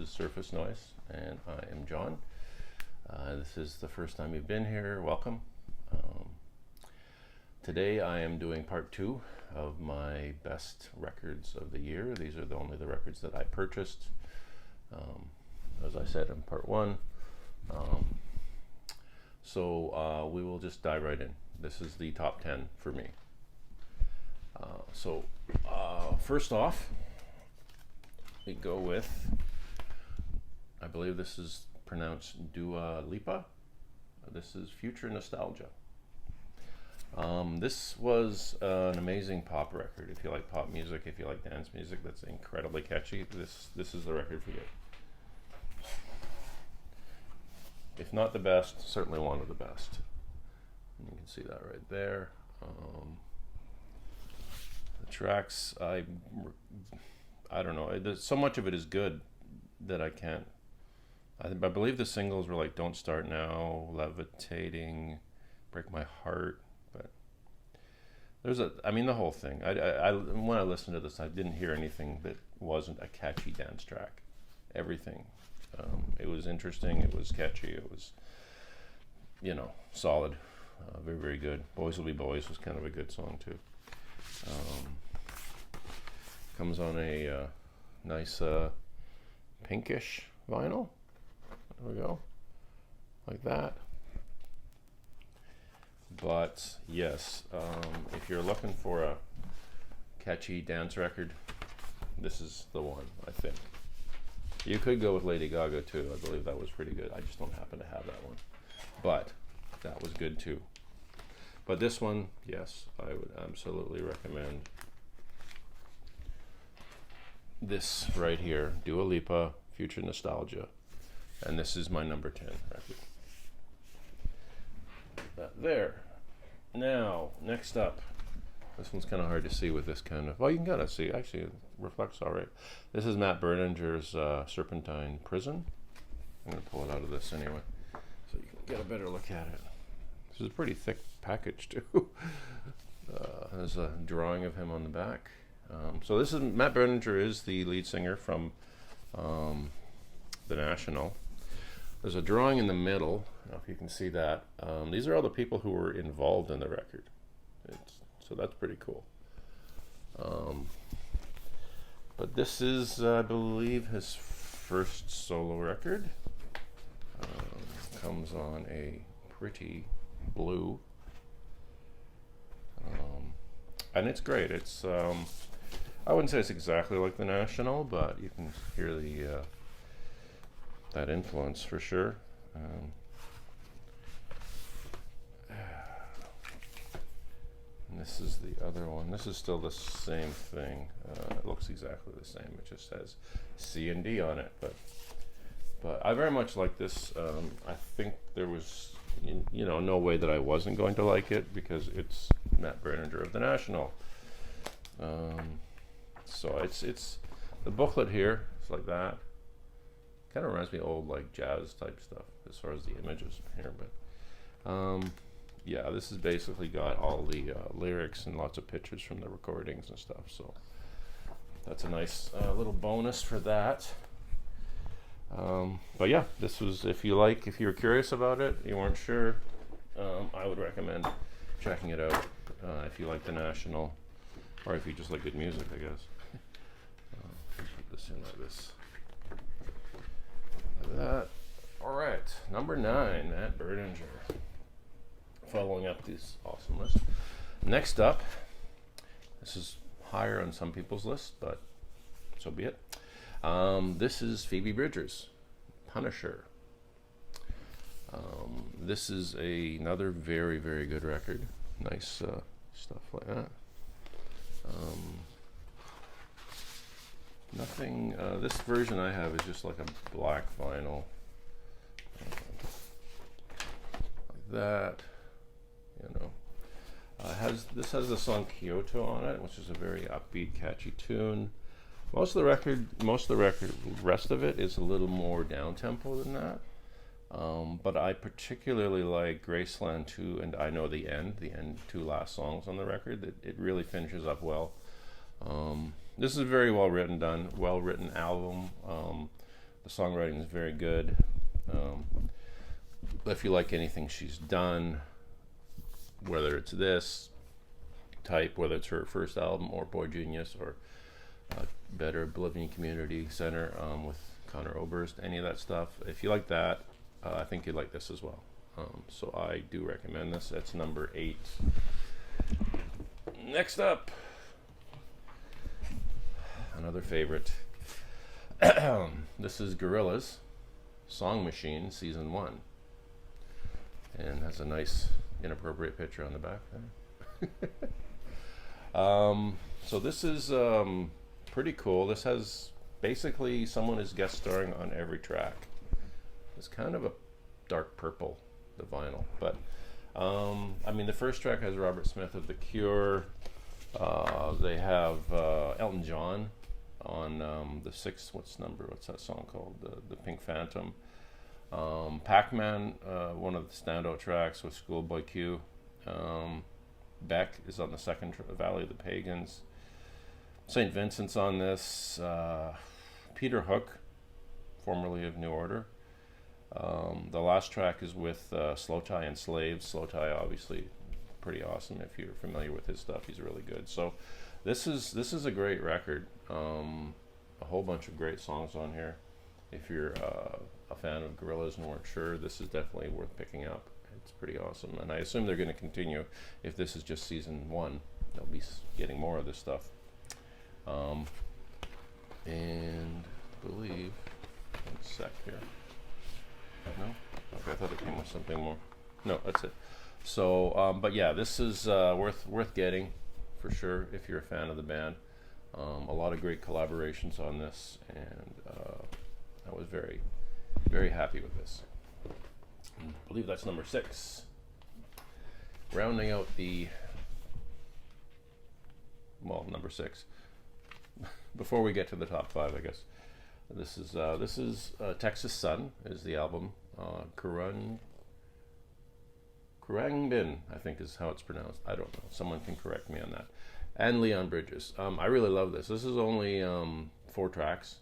is Surface Noise, and I am John. This is the first time you've been here. Welcome. Today I am doing part 2 of my best records of the year. These are only the records that I purchased. As I said in part 1. So we will just dive right in. This is the top 10 for me. First off, we go with, I believe this is pronounced Dua Lipa. This is Future Nostalgia. This was an amazing pop record. If you like pop music, if you like dance music that's incredibly catchy, this is the record for you. If not the best, certainly one of the best. And you can see that right there. The tracks, I don't know. So much of it is good that I can't. I believe the singles were like "Don't Start Now," "Levitating," "Break My Heart." But the whole thing. When I listened to this, I didn't hear anything that wasn't a catchy dance track. Everything. It was interesting. It was catchy. It was, solid. Very, very good. "Boys Will Be Boys" was kind of a good song too. Comes on a nice pinkish vinyl. There we go, like that. But yes, if you're looking for a catchy dance record, this is the one, I think. You could go with Lady Gaga too. I believe that was pretty good. I just don't happen to have that one, but that was good too. But this one, yes, I would absolutely recommend this right here, Dua Lipa, Future Nostalgia. And this is my number 10 record. That there. Now, next up. This one's kind of hard to see with this kind of... Well, you can kind of see. Actually, it reflects all right. This is Matt Berninger's Serpentine Prison. I'm going to pull it out of this anyway, so you can get a better look at it. This is a pretty thick package, too. There's a drawing of him on the back. So this is... Matt Berninger is the lead singer from The National. There's a drawing in the middle. I don't know if you can see that. These are all the people who were involved in the record. So that's pretty cool. But this is, I believe, his first solo record. Comes on a pretty blue. And it's great. It's I wouldn't say it's exactly like The National, but you can hear the that influence for sure. And this is the other one. This is still the same thing. It looks exactly the same. It just has C and D on it. But I very much like this. I think there was no way that I wasn't going to like it because it's Matt Berninger of The National. So it's the booklet here. It's like that. Kind of reminds me of old like jazz type stuff as far as the images here, but yeah, this has basically got all the lyrics and lots of pictures from the recordings and stuff. So that's a nice little bonus for that. But yeah, this was if you were curious about it, you weren't sure, I would recommend checking it out if you like The National, or if you just like good music, I guess. Put this in like this. That. All right, number 9, Matt Berninger. Following up this awesome list. Next up, this is higher on some people's list, but so be it. This is Phoebe Bridgers, Punisher. This is another very, very good record. Nice stuff like that. Nothing. This version I have is just like a black vinyl, like that. This has the song Kyoto on it, which is a very upbeat, catchy tune. Most of the rest of it is a little more down tempo than that. But I particularly like Graceland 2 and I Know the End, two last songs on the record. It really finishes up well. This is a very well written album. The songwriting is very good. If you like anything she's done, whether it's this type, whether it's her first album or Boy Genius or Better Oblivion Community Center with Conor Oberst, any of that stuff, if you like that, I think you'd like this as well. So I do recommend this. That's number 8. Next up, another favorite. This is Gorillaz Song Machine Season 1, and has a nice inappropriate picture on the back there. So this is pretty cool. This has basically someone is guest starring on every track. It's kind of a dark purple, the vinyl, but I mean, the first track has Robert Smith of The Cure. They have Elton John on the 6th, what's that song called? The Pink Phantom. Pac-Man, one of the standout tracks with Schoolboy Q. Beck is on the second, Valley of the Pagans. St. Vincent's on this. Peter Hook, formerly of New Order. The last track is with Slow Tie and Slaves. Slow Tie, obviously, pretty awesome. If you're familiar with his stuff, he's really good. So this is a great record. A whole bunch of great songs on here. If you're a fan of Gorillaz and weren't sure, this is definitely worth picking up. It's pretty awesome, and I assume they're going to continue. If this is just season 1, they'll be getting more of this stuff. And I believe, 1 sec here. No? Okay, I thought it came with something more. No, that's it. So, but yeah, this is worth getting for sure if you're a fan of the band. A lot of great collaborations on this, and I was very, very happy with this. I believe that's number 6. Rounding out number 6. Before we get to the top 5, I guess. This is Texas Sun is the album. Khruangbin, I think is how it's pronounced. I don't know. Someone can correct me on that. And Leon Bridges. I really love this. This is only 4 tracks,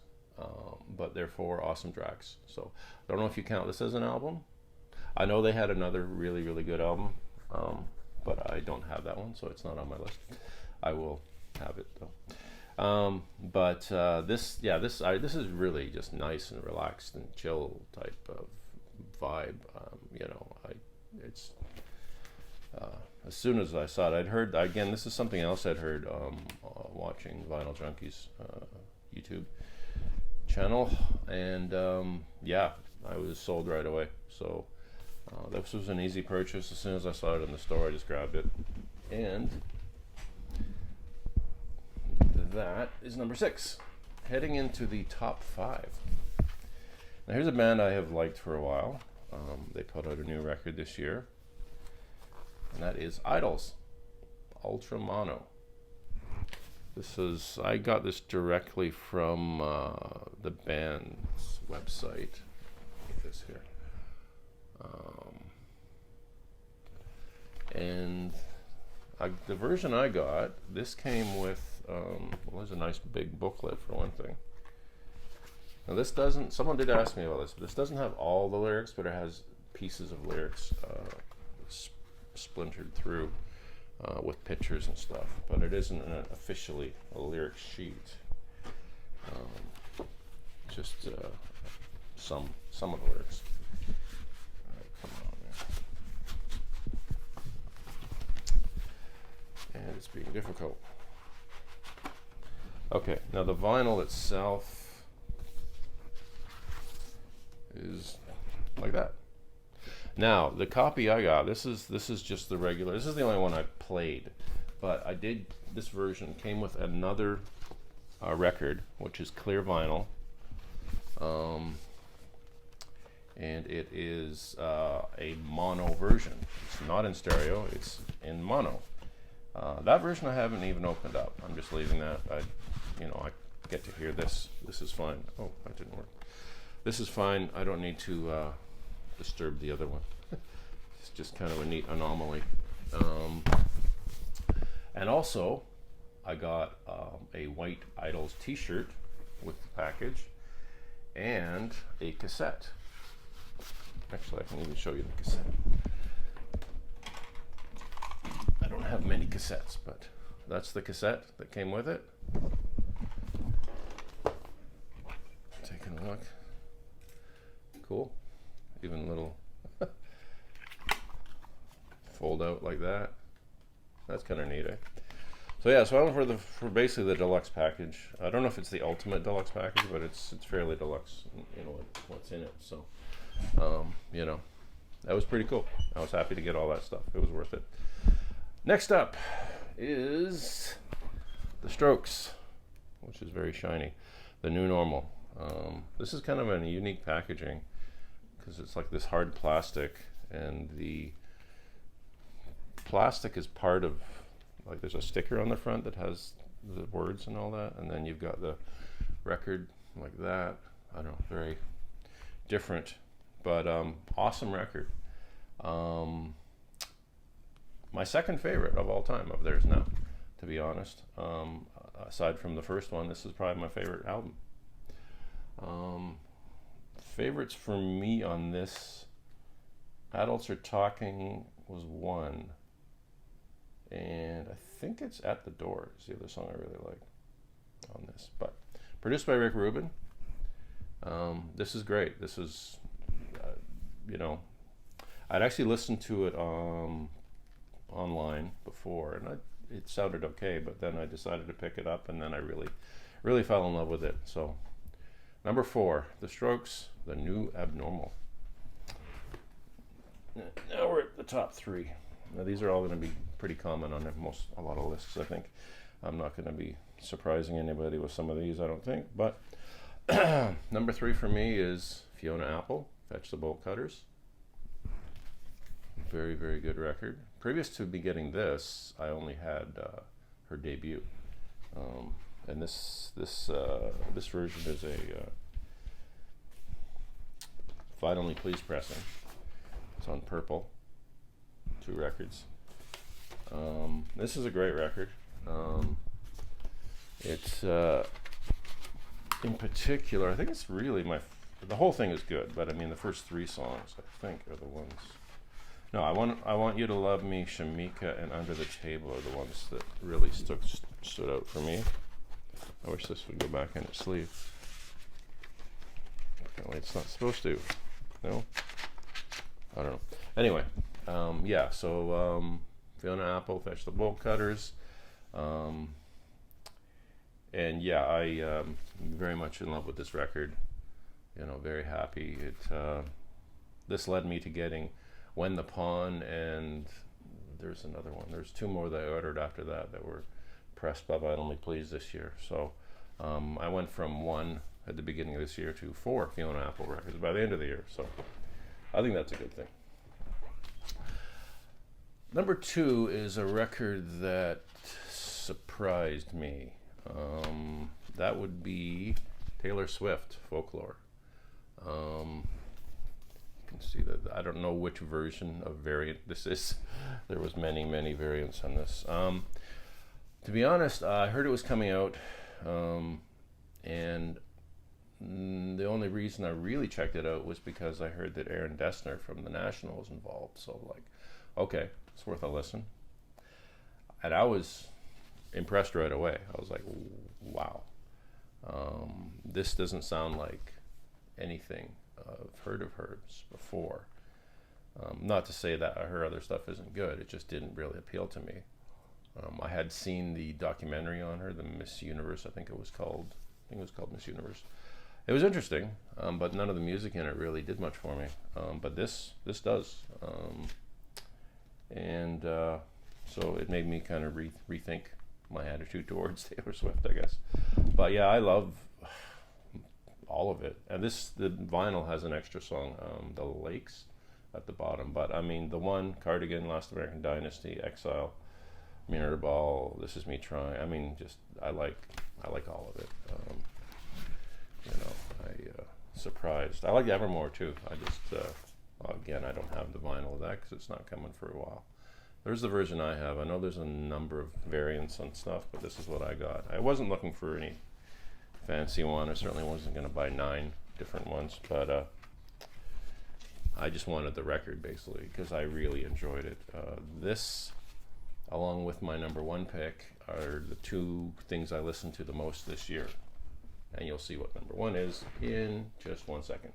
but they're 4 awesome tracks. So I don't know if you count this as an album. I know they had another really, really good album, but I don't have that one, so it's not on my list. I will have it though. This is really just nice and relaxed and chill type of vibe. As soon as I saw it, I'd heard, again, this is something else I'd heard watching Vinyl Junkies YouTube channel, and I was sold right away. So this was an easy purchase. As soon as I saw it in the store, I just grabbed it, and that is number 6. Heading into the top 5. Now here's a band I have liked for a while. They put out a new record this year, and that is Idols, Ultra Mono. I got this directly from the band's website. Get this here. The version I got, this came with, there's a nice big booklet for one thing. Now this doesn't, someone did ask me about this, but this doesn't have all the lyrics, but it has pieces of lyrics splintered through with pictures and stuff, but it isn't officially a lyric sheet. Just some of the lyrics. All right, come on now. And it's being difficult. Okay, now the vinyl itself is like that. Now the copy I got, this is just the regular. This is the only one I played, but this version came with another record, which is clear vinyl, and it is a mono version. It's not in stereo, it's in mono. That version I haven't even opened up. I'm just leaving that. I get to hear this. This is fine. Oh, that didn't work. This is fine. I don't need to disturb the other one. It's just kind of a neat anomaly. And also, I got a white Idols t-shirt with the package, and a cassette. Actually, I can even show you the cassette. I don't have many cassettes, but that's the cassette that came with it. Taking a look. Cool. Even a little fold out like that. That's kind of neat, eh? So yeah, so I went for basically the deluxe package. I don't know if it's the ultimate deluxe package, but it's fairly deluxe, you know, what's in it. So, you know, that was pretty cool. I was happy to get all that stuff. It was worth it. Next up is the Strokes, which is very shiny. The New Normal. This is kind of a unique packaging because it's like this hard plastic, and the plastic is part of, like, there's a sticker on the front that has the words and all that, and then you've got the record like that. I don't know, very different, but awesome record. My second favorite of all time of theirs now, to be honest. Aside from the first one, this is probably my favorite album. Favorites for me on this, Adults Are Talking was one, and I think it's At the Door is the other song I really like on this. But produced by Rick Rubin. This is great. This is, you know, I'd actually listened to it online before, and it sounded okay, but then I decided to pick it up, and then I really fell in love with it. So number 4, The Strokes, The New Abnormal. Now we're at the top 3. Now these are all going to be pretty common on a lot of lists, I think. I'm not going to be surprising anybody with some of these, I don't think. But number 3 for me is Fiona Apple, Fetch the Bolt Cutters. Very, very good record. Previous to me getting this, I only had her debut, and this version is a Finally Please pressing. It's on purple. 2 records. This is a great record. It's in particular, I think it's really the whole thing is good, but I mean the first 3 songs I think are the ones. No, I want You to Love Me, Shamika, and Under the Table are the ones that really stood out for me. I wish this would go back in its sleeve. Apparently it's not supposed to. No? I don't know. Anyway, yeah, so Fiona Apple, Fetch the Bolt Cutters. And yeah, I'm very much in love with this record. You know, very happy. This led me to getting When the Pawn, and there's another one. There's 2 more that I ordered after that were pressed by Vinyl Please this year. So I went from 1 at the beginning of this year to 4 Fiona Apple records by the end of the year. So I think that's a good thing. Number 2 is a record that surprised me. That would be Taylor Swift, Folklore. You can see that I don't know which version of variant this is. There was many variants on this. To be honest, I heard it was coming out, and the only reason I really checked it out was because I heard that Aaron Dessner from The National was involved. So like, okay, it's worth a listen. And I was impressed right away. I was like, wow, this doesn't sound like anything I've heard of hers before. Not to say that her other stuff isn't good, it just didn't really appeal to me. I had seen the documentary on her, the Miss Universe, I think it was called Miss Universe. It was interesting, but none of the music in it really did much for me. But this does. So it made me kind of rethink my attitude towards Taylor Swift, I guess. But yeah, I love all of it. And the vinyl has an extra song, The Lakes, at the bottom. But I mean, the one, Cardigan, Last American Dynasty, Exile, Mirror Ball, This Is Me Trying. I mean, just I like all of it. Surprised. I like Evermore too. I just again, I don't have the vinyl of that because it's not coming for a while. There's the version I have. I know there's a number of variants on stuff, but this is what I got. I wasn't looking for any fancy one. I certainly wasn't going to buy 9 different ones, but I just wanted the record basically because I really enjoyed it. This, along with my number one pick, are the two things I listened to the most this year. And you'll see what number one is in just 1 second.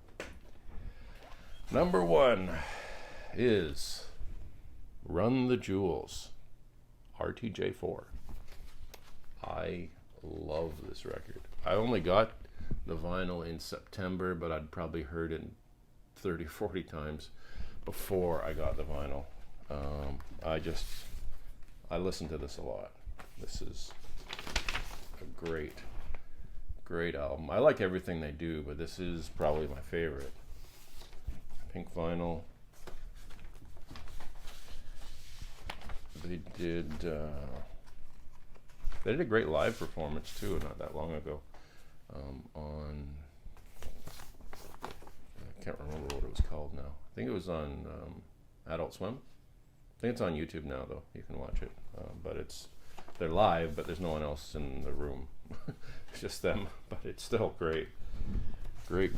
Number one is Run the Jewels, RTJ4. I love this record. I only got the vinyl in September, but I'd probably heard it 30, 40 times before I got the vinyl. I listen to this a lot. This is a great album. I like everything they do, but this is probably my favorite. Pink vinyl. They did a great live performance too, not that long ago, on, I can't remember what it was called now. I think it was on Adult Swim. I think it's on YouTube now though. You can watch it, but they're live, but there's no one else in the room. It's just them, but it's still great. Of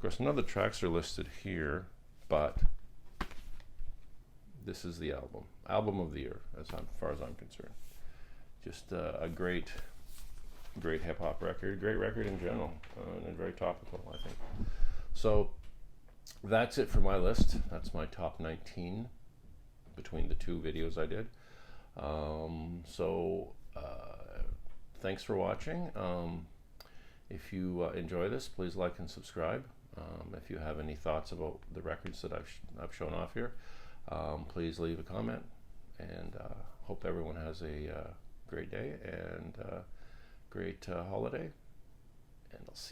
course, none of the tracks are listed here, but this is the album of the year, as far as I'm concerned. Just a great hip hop record, great record in general, and very topical, I think. So that's it for my list. That's my top 19 between the two videos I did. Thanks for watching. If you enjoy this, please like and subscribe. If you have any thoughts about the records that I've shown off here, please leave a comment, and hope everyone has a great day and great holiday.